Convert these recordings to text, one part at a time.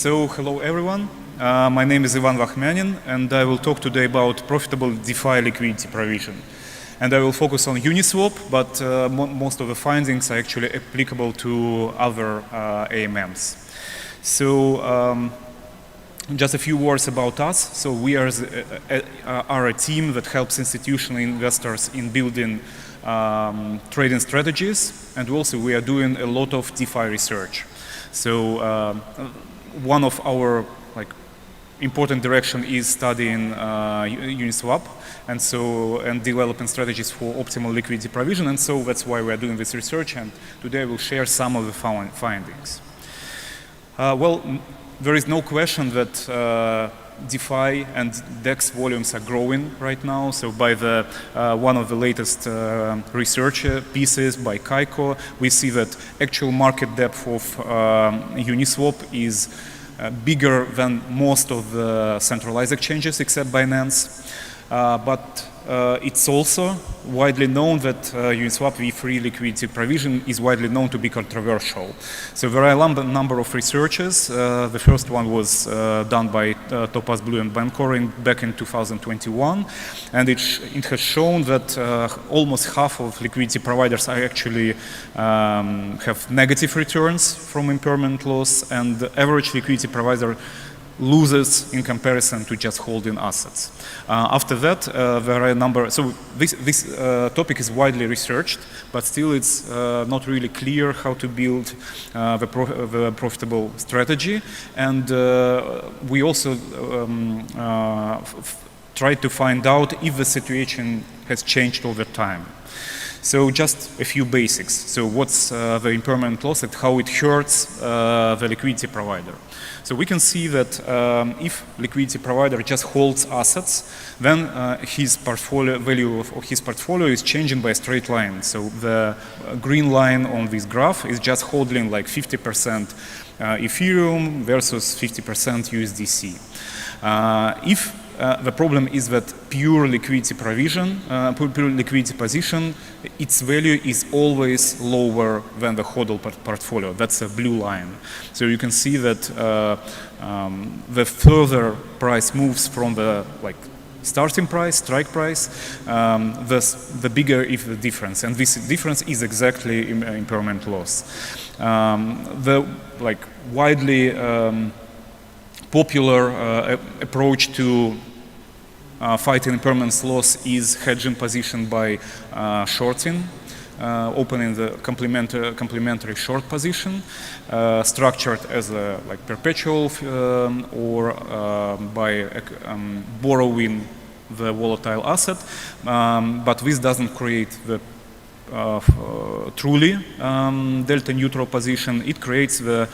So, hello everyone. My name is Vakhmyanin, and I will talk today about profitable DeFi liquidity provision. And I will focus on Uniswap, but most of the findings are actually applicable to other AMMs. So, just a few words about us. So we are a team that helps institutional investors in building trading strategies, and also we are doing a lot of DeFi research. So one of our important direction is studying Uniswap, and developing strategies for optimal liquidity provision, and so that's why we are doing this research. And today I will share some of the findings. There is no question that DeFi and DEX volumes are growing right now. So by one of the latest research pieces by Kaiko, we see that actual market depth of Uniswap is bigger than most of the centralized exchanges except Binance. But it's also widely known that Uniswap V3 liquidity provision is widely known to be controversial. So there are a number of researches. The first one was done by Topaz Blue and Bancorin back in 2021, and it has shown that almost half of liquidity providers are actually have negative returns from impermanent loss, and the average liquidity provider loses in comparison to just holding assets. After that, there are a number. So this topic is widely researched, but still it's not really clear how to build the profitable strategy. And we also try to find out if the situation has changed over time. So just a few basics. So what's the impermanent loss and how it hurts the liquidity provider? So we can see that if liquidity provider just holds assets, then his value of his portfolio is changing by a straight line. So the green line on this graph is just holding like 50% Ethereum versus 50% USDC. If the problem is that pure liquidity position, its value is always lower than the HODL portfolio. That's a blue line. So you can see that the further price moves from the starting price, strike price, the bigger is the difference, and this difference is exactly impermanent loss. The widely popular approach to fighting impermanent loss is hedging position by shorting, opening the complementary short position, structured as a perpetual or by borrowing the volatile asset, but this doesn't create the truly delta neutral position. It creates the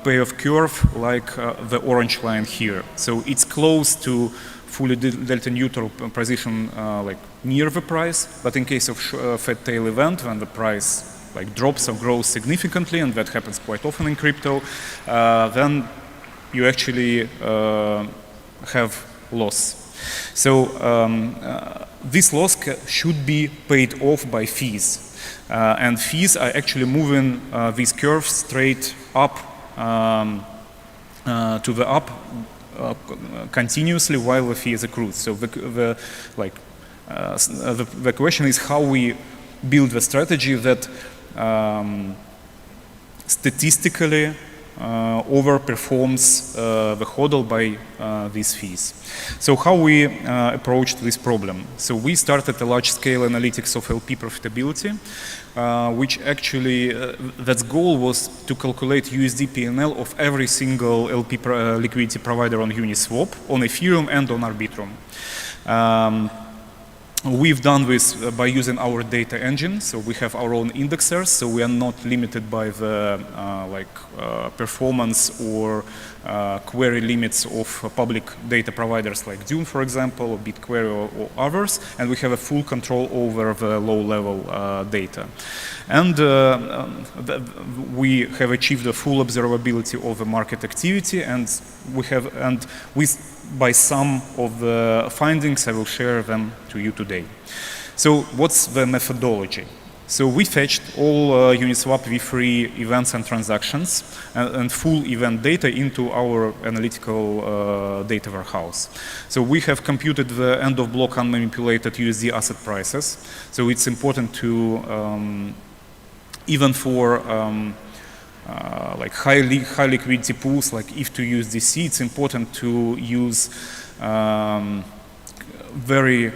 payoff curve like the orange line here. So it's close to fully delta neutral position near the price, but in case of fat tail event, when the price drops or grows significantly, and that happens quite often in crypto, then you actually have loss. So this loss should be paid off by fees, and fees are actually moving these curves straight up to the up continuously while the fee is accrued. So the question is how we build the strategy that statistically overperforms the HODL by these fees. So how we approached this problem? So we started a large-scale analytics of LP profitability, which actually, that's goal was to calculate USD P&L of every single LP liquidity provider on Uniswap, on Ethereum, and on Arbitrum. We've done this by using our data engine, so we have our own indexers, so we are not limited by the performance or query limits of public data providers like Dune, for example, or BitQuery or others, and we have a full control over the low-level data. And we have achieved a full observability of the market activity, and by some of the findings, I will share them to you today. So what's the methodology? So we fetched all Uniswap v3 events and transactions and full event data into our analytical data warehouse. So we have computed the end of block unmanipulated USD asset prices. So it's important to, even for like high liquidity pools like ETH to USDC, it's important to use very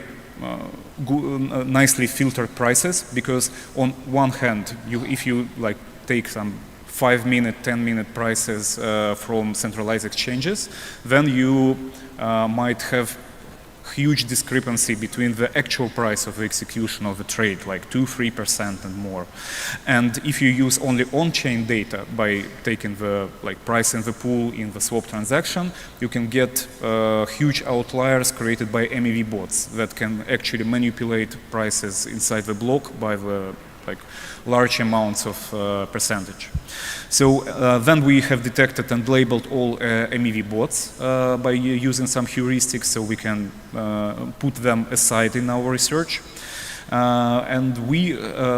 nicely filtered prices, because on one hand, if you like take some 5-minute, 10-minute prices from centralized exchanges, then you might have huge discrepancy between the actual price of the execution of the trade, like 2-3% and more. And if you use only on-chain data by taking the price in the pool in the swap transaction, you can get huge outliers created by MEV bots that can actually manipulate prices inside the block by the large amounts of percentage. So then we have detected and labeled all MEV bots by using some heuristics, so we can put them aside in our research. And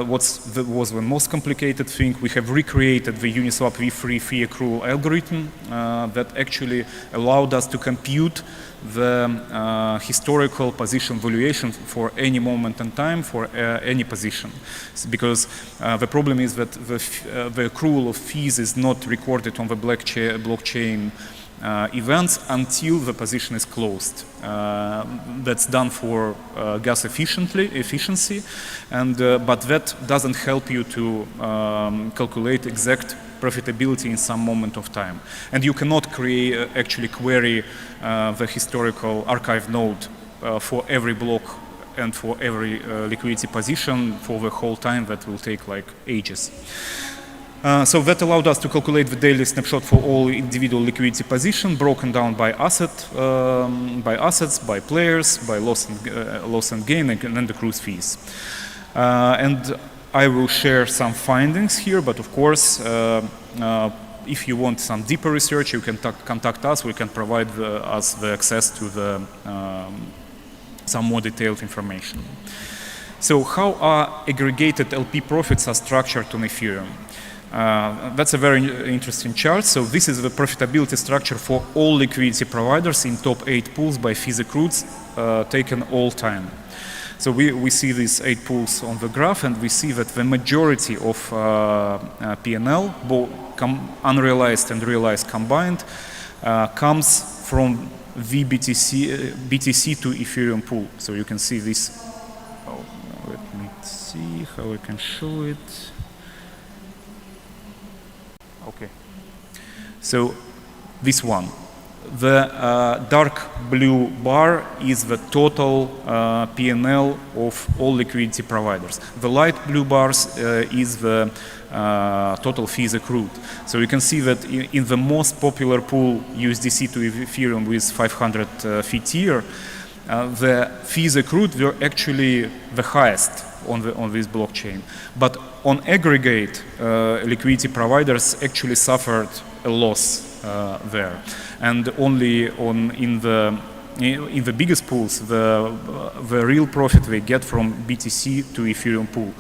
what was the most complicated thing, we have recreated the Uniswap v3 fee accrual algorithm that actually allowed us to compute the historical position valuation for any moment in time for any position. Because the problem is that the accrual of fees is not recorded on the blockchain events until the position is closed. That's done for gas efficiency, and but that doesn't help you to calculate exact profitability in some moment of time. And you cannot actually query the historical archive node for every block and for every liquidity position for the whole time. That will take like ages. So that allowed us to calculate the daily snapshot for all individual liquidity position, broken down by assets, by players, by loss and gain, and accrued fees. And I will share some findings here, but of course, if you want some deeper research, you can contact us. We can provide us the access to some more detailed information. So how are aggregated LP profits are structured on Ethereum? That's a very interesting chart. So this is the profitability structure for all liquidity providers in top 8 pools by fees accrued taken all time. So we see these 8 pools on the graph, and we see that the majority of P&L, both unrealized and realized combined, comes from the BTC to Ethereum pool. So you can see this. Oh, let me see how I can show it. Okay, so this one, the dark blue bar is the total P&L of all liquidity providers. The light blue bars is the total fees accrued. So you can see that in the most popular pool, USDC to Ethereum with 500 fee tier, the fees accrued were actually the highest on this blockchain. But on aggregate, liquidity providers actually suffered a loss there, and only in the biggest pools, the real profit they get from BTC to Ethereum pool.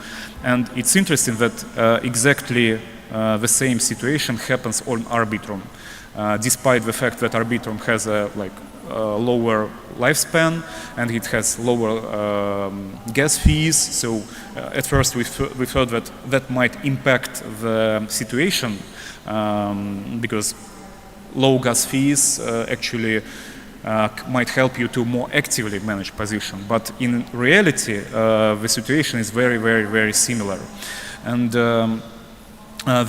And it's interesting that exactly the same situation happens on Arbitrum, despite the fact that Arbitrum has a lower lifespan and it has lower gas fees. So at first we thought that that might impact the situation because low gas fees actually might help you to more actively manage position. But in reality, the situation is very, very, very similar. And the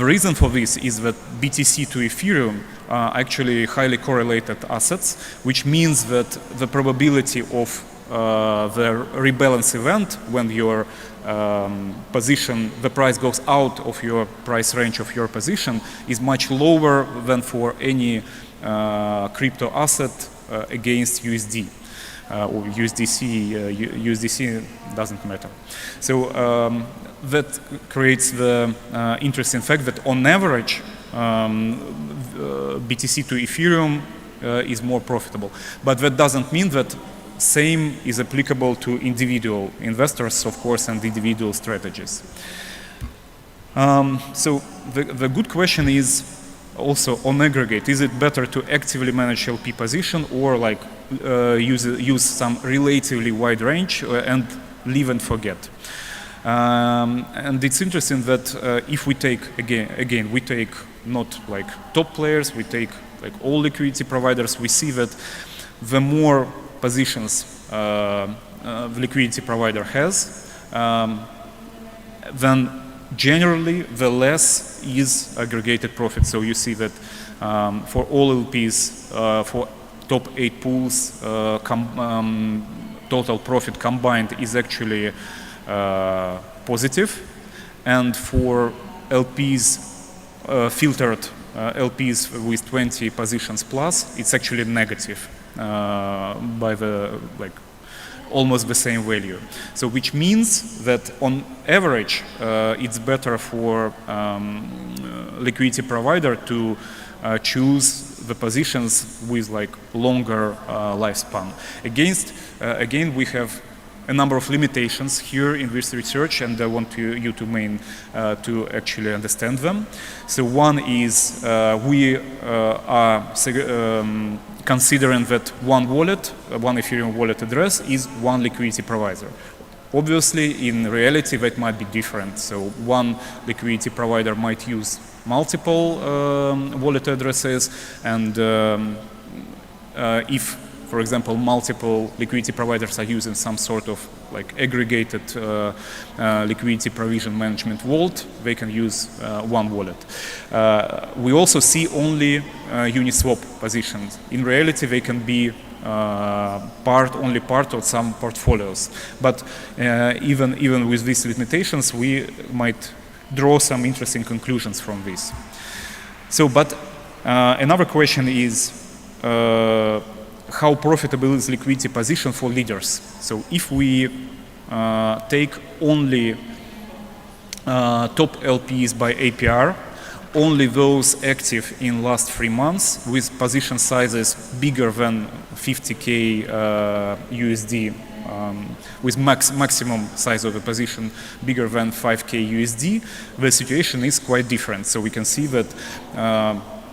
reason for this is that BTC to Ethereum are actually highly correlated assets, which means that the probability of the rebalance event when your position, the price goes out of your price range of your position, is much lower than for any crypto asset against USD. Or USDC doesnent matter. So that creates the interesting fact that on average BTC to Ethereum is more profitable. But that doesn't mean that same is applicable to individual investors, of course, and individual strategies. So the good question is also on aggregate, is it better to actively manage LP position or like use some relatively wide range and leave and forget? And it's interesting that if we take, again, we take not like top players, we take like all liquidity providers, we see that the more positions the liquidity provider has, then generally the less is aggregated profit. So you see that for all LPs, for top 8 pools, total profit combined is actually positive, and for LPs filtered LPs with 20 positions plus, it's actually negative by the almost the same value. So which means that on average it's better for liquidity provider to choose the positions with like longer lifespan. Again, we have a number of limitations here in this research, and I want you to actually understand them. So one is we are considering that one wallet, one Ethereum wallet address is one liquidity provider. Obviously, in reality, that might be different. So one liquidity provider might use multiple wallet addresses, and if, for example, multiple liquidity providers are using some sort of like aggregated liquidity provision management vault, they can use one wallet. We also see only Uniswap positions. In reality, they can be only part of some portfolios. But even with these limitations, we might draw some interesting conclusions from this. So, but another question is, how profitable is liquidity position for leaders? So if we take only top LPs by APR, only those active in last 3 months with position sizes bigger than 50K USD, with maximum size of the position bigger than 5K USD, the situation is quite different. So we can see that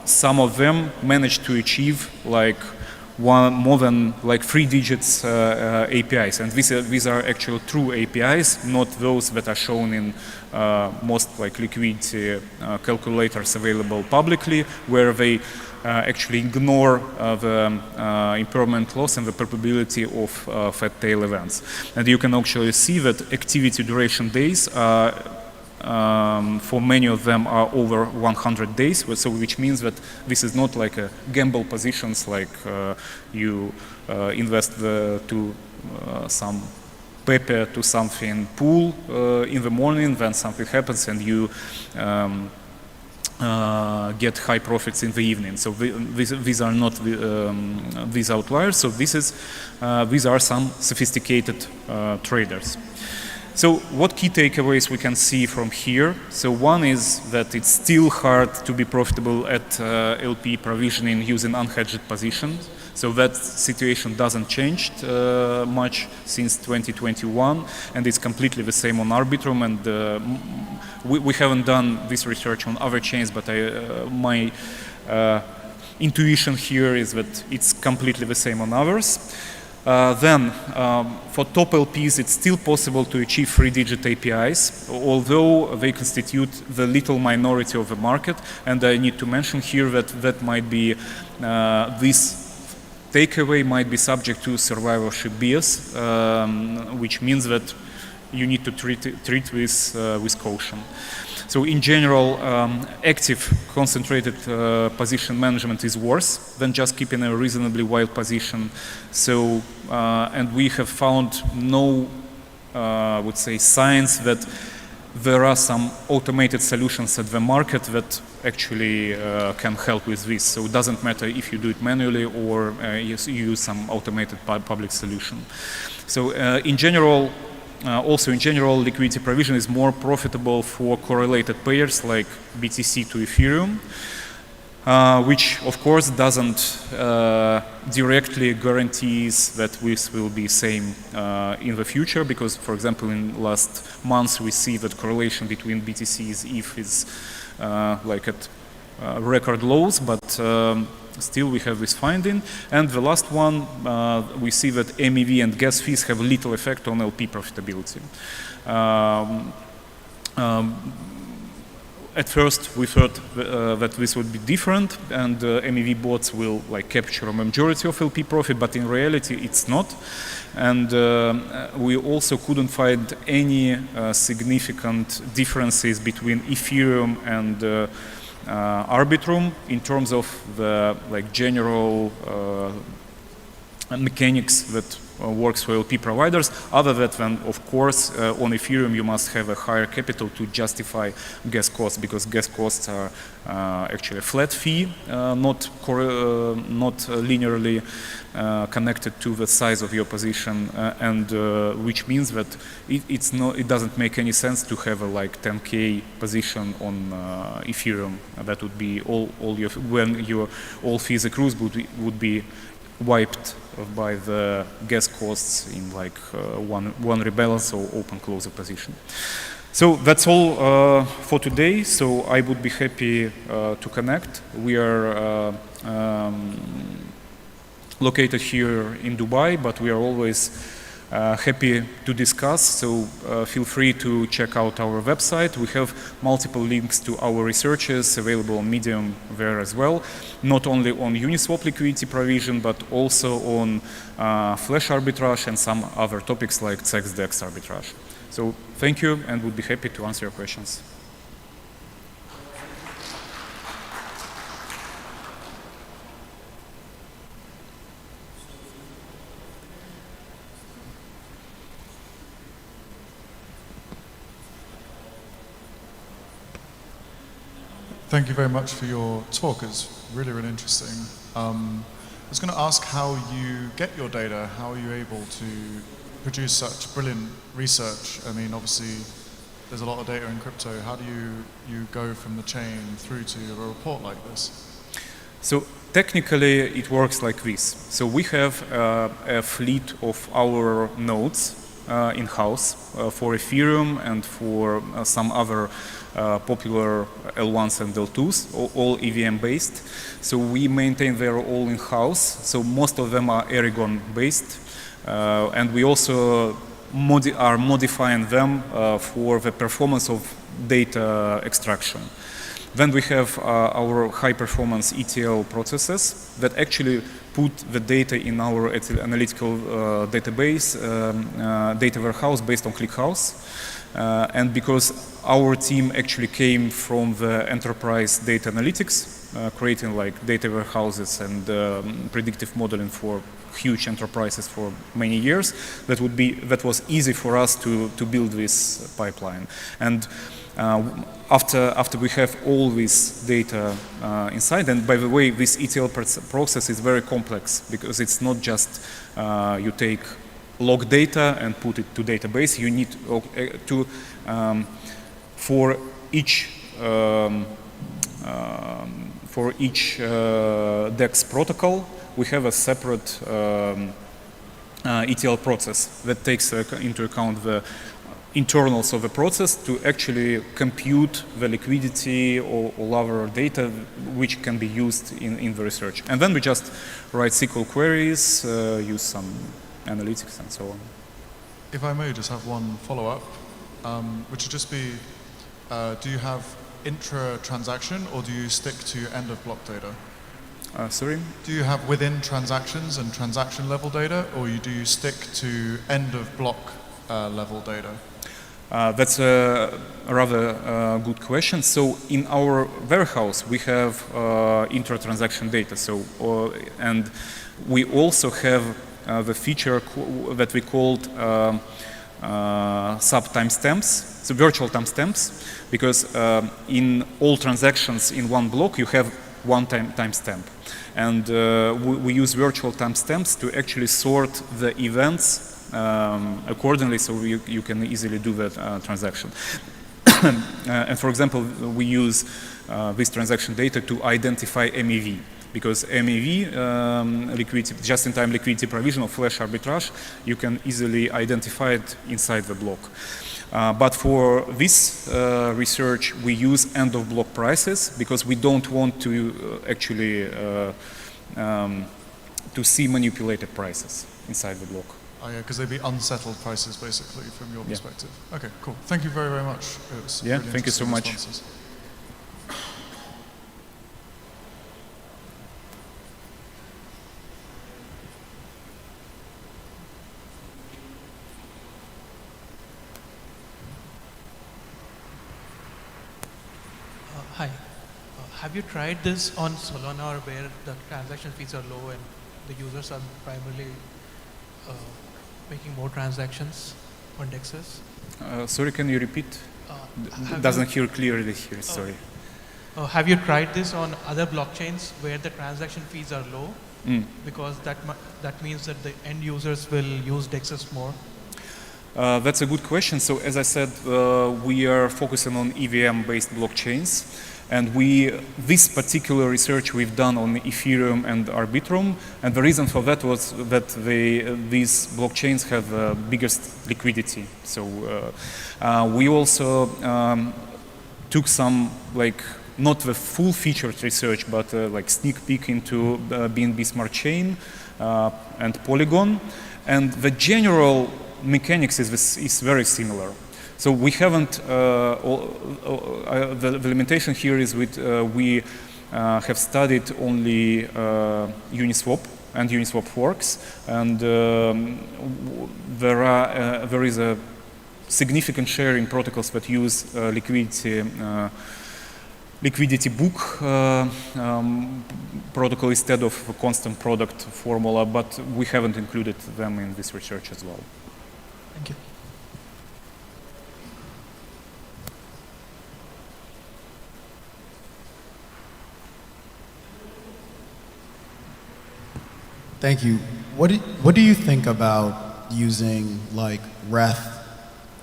some of them managed to achieve like more than like 3 digits APIs, and these are actual true APIs, not those that are shown in most like liquidity calculators available publicly, where they actually ignore the impermanent loss and the probability of fat tail events. And you can actually see that activity duration days for many of them are over 100 days, so which means that this is not like a gamble positions, like you invest to some paper to something pool in the morning, then something happens and you get high profits in the evening. So these are not these outliers. So these are some sophisticated traders. So what key takeaways we can see from here? So one is that it's still hard to be profitable at LP provisioning using unhedged positions. So that situation doesn't change much since 2021, and it's completely the same on Arbitrum. And we haven't done this research on other chains, but my intuition here is that it's completely the same on others. Then, for top LPs, it's still possible to achieve 3-digit APIs, although they constitute the little minority of the market. And I need to mention here that that might be, this takeaway might be subject to survivorship bias, which means that you need to treat this with caution. So in general, active concentrated position management is worse than just keeping a reasonably wide position. So, and we have found no, I would say, signs that there are some automated solutions at the market that actually can help with this. So it doesn't matter if you do it manually or you use some automated public solution. So in general, also in general, liquidity provision is more profitable for correlated pairs like BTC to Ethereum. which of course doesn't directly guarantees that this will be same in the future, because for example in last months we see that correlation between BTC's ETH is like at record lows, but still we have this finding. And the last one, we see that MEV and gas fees have little effect on LP profitability. At first, we thought that this would be different, and MEV bots will like capture a majority of LP profit, but in reality, it's not. And we also couldn't find any significant differences between Ethereum and Arbitrum in terms of the like general mechanics that works for LP providers, other than of course on Ethereum you must have a higher capital to justify gas costs, because gas costs are actually a flat fee, not linearly connected to the size of your position, and which means that it doesn't make any sense to have a like 10K position on Ethereum. That would be when your all fees accrues would be wiped by the gas costs in like one rebalance or open closer position. So that's all for today. So I would be happy to connect. We are located here in Dubai, but we are always happy to discuss, so feel free to check out our website. We have multiple links to our researches available on Medium there as well, not only on Uniswap liquidity provision, but also on flash arbitrage and some other topics like CEX-DEX arbitrage. So thank you, and would be happy to answer your questions. Thank you very much for your talk. It's really, really interesting. I was going to ask how you get your data. How are you able to produce such brilliant research? I mean, obviously, there's a lot of data in crypto. How do you go from the chain through to a report like this? So technically, it works like this. So we have a fleet of our nodes in-house for Ethereum and for some other popular L1s and L2s, all EVM based. So we maintain them all in-house. So most of them are Aragon based. And we also are modifying them for the performance of data extraction. Then we have our high performance ETL processes that actually put the data in our analytical database, data warehouse based on ClickHouse. And because our team actually came from the enterprise data analytics, creating like data warehouses and predictive modeling for huge enterprises for many years, that was easy for us to build this pipeline. And after we have all this data inside, and by the way, this ETL process is very complex, because it's not just you take log data and put it to database. You need to for each DEX protocol, we have a separate ETL process that takes into account the internals of the process to actually compute the liquidity or other data which can be used in the research. And then we just write SQL queries, use some analytics and so on. If I may just have one follow-up, which would just be, do you have intra-transaction or do you stick to end-of-block data? Sorry? Do you have within transactions and transaction level data, or do you stick to end-of-block level data? That's a rather good question. So in our warehouse, we have intra-transaction data. So and we also have the feature that we called sub-timestamps, so virtual timestamps, because in all transactions in one block, you have one timestamp. And we use virtual timestamps to actually sort the events accordingly, so you can easily do that transaction. And for example, we use this transaction data to identify MEV, because MEV, liquidity, just-in-time liquidity provision or flash arbitrage, you can easily identify it inside the block. But for this research, we use end-of-block prices, because we don't want to actually to see manipulated prices inside the block. Oh yeah, because they'd be unsettled prices, basically, from your perspective. Okay, cool. Thank you very, very much. It was really Thank you so much. responses. Hi. Have you tried this on Solana, where the transaction fees are low and the users are primarily making more transactions on DEXs? Sorry, can you repeat? Doesn't hear clearly here, sorry. Have you tried this on other blockchains where the transaction fees are low? Because that means that the end users will use DEXs more? That's a good question. So as I said, we are focusing on EVM-based blockchains, and this particular research we've done on Ethereum and Arbitrum, and the reason for that was that these blockchains have biggest liquidity. So we also took some, like, not the full-featured research, but like sneak peek into BNB Smart Chain and Polygon, and the general mechanics is very similar. So we haven't, the limitation here is we have studied only Uniswap and Uniswap forks, and there is a significant share in protocols that use liquidity book protocol instead of a constant product formula, but we haven't included them in this research as well. Thank you. Thank you. What do you think about using like Reth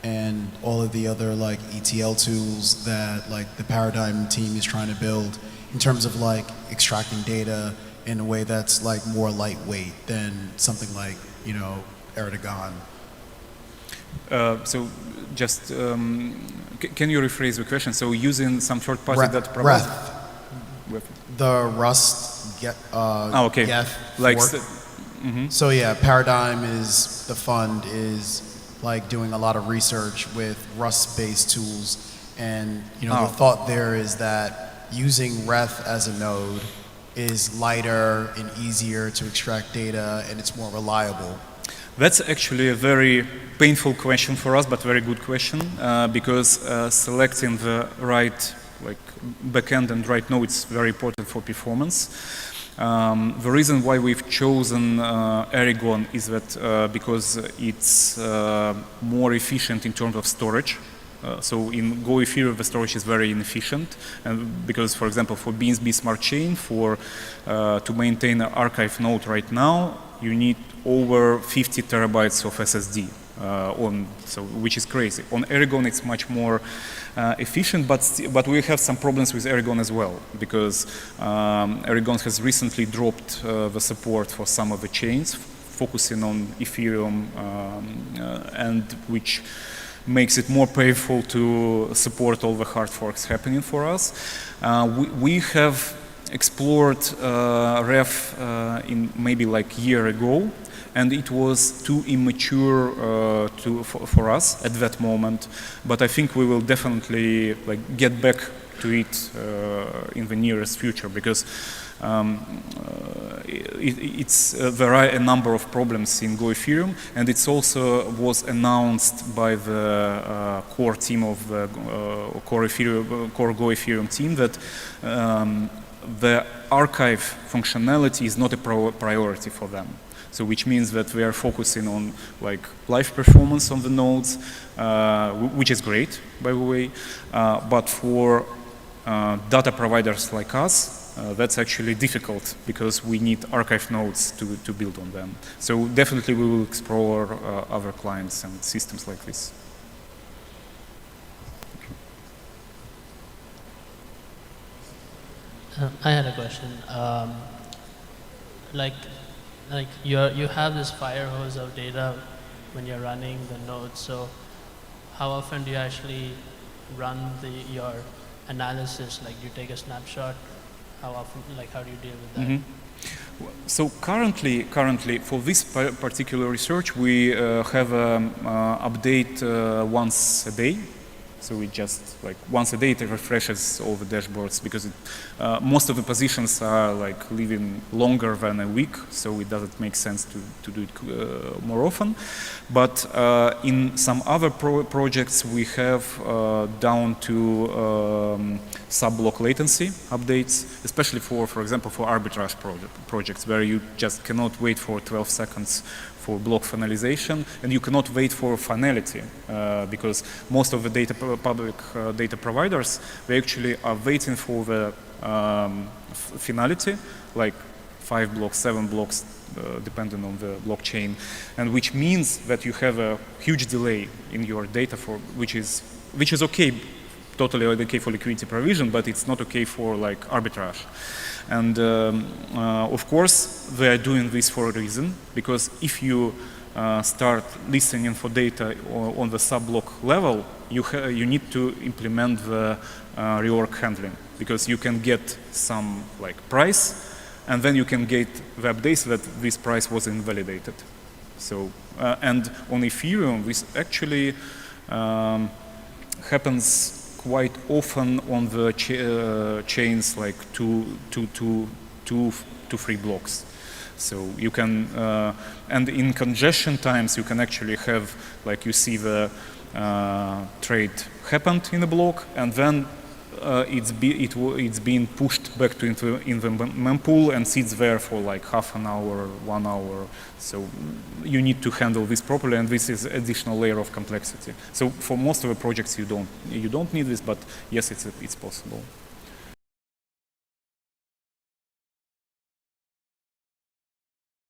and all of the other like ETL tools that like the Paradigm team is trying to build in terms of like extracting data in a way that's like more lightweight than something like, you know, Erdogan? So just, can you rephrase the question? So using some third party that provides? Reth. The Rust okay. Geth Like fork. So yeah, Paradigm is, the fund is like doing a lot of research with Rust-based tools, and you know the thought there is that using Reth as a node is lighter and easier to extract data, and it's more reliable. That's actually a very painful question for us, but very good question, because selecting the right backend and right node is very important for performance. The reason why we've chosen Aragon is that because it's more efficient in terms of storage. So in Go Ethereum, the storage is very inefficient, and because, for example, for BNB Smart Chain, to maintain an archive node right now, you need over 50 terabytes of SSD, which is crazy. On Aragon, it's much more efficient, but we have some problems with Aragon as well, because Aragon has recently dropped the support for some of the chains, focusing on Ethereum, and which makes it more painful to support all the hard forks happening for us. We have explored Ref in maybe like a year ago, and it was too immature for us at that moment. But I think we will definitely get back to it in the nearest future, because there are a number of problems in Go Ethereum, and it's also was announced by the core team of the core Go Ethereum team that the archive functionality is not a priority for them. So which means that we are focusing on live performance on the nodes, which is great, by the way, but for data providers like us, that's actually difficult, because we need archive nodes to build on them. So definitely we will explore other clients and systems like this. I had a question. Like you have this fire hose of data when you're running the nodes. So how often do you actually run your analysis? Like, do you take a snapshot? How often? Like, how do you deal with that? So currently, for this particular research, we have update once a day. So we just like once a day it refreshes all the dashboards because most of the positions are like living longer than a week, so it doesn't make sense to do it more often. But in some other projects we have down to sub-block latency updates, especially for example, for arbitrage projects where you just cannot wait for 12 seconds for block finalization, and you cannot wait for finality because most of the public data providers, they actually are waiting for the finality, like 5 blocks, 7 blocks, depending on the blockchain, and which means that you have a huge delay in your data which is okay, totally okay for liquidity provision, but it's not okay for like arbitrage. And of course, they are doing this for a reason, because if you start listening for data on the sub-block level, you need to implement the rework handling, because you can get some like price, and then you can get the updates that this price was invalidated. So, and on Ethereum, this actually happens quite often on the chains like 2 to 3 blocks. So you can, and in congestion times, you can actually have, like you see the trade happened in a block, and then it's being pushed back to in the mempool and sits there for like half an hour, 1 hour. So you need to handle this properly, and this is additional layer of complexity. So for most of the projects, you don't need this, but yes, it's possible.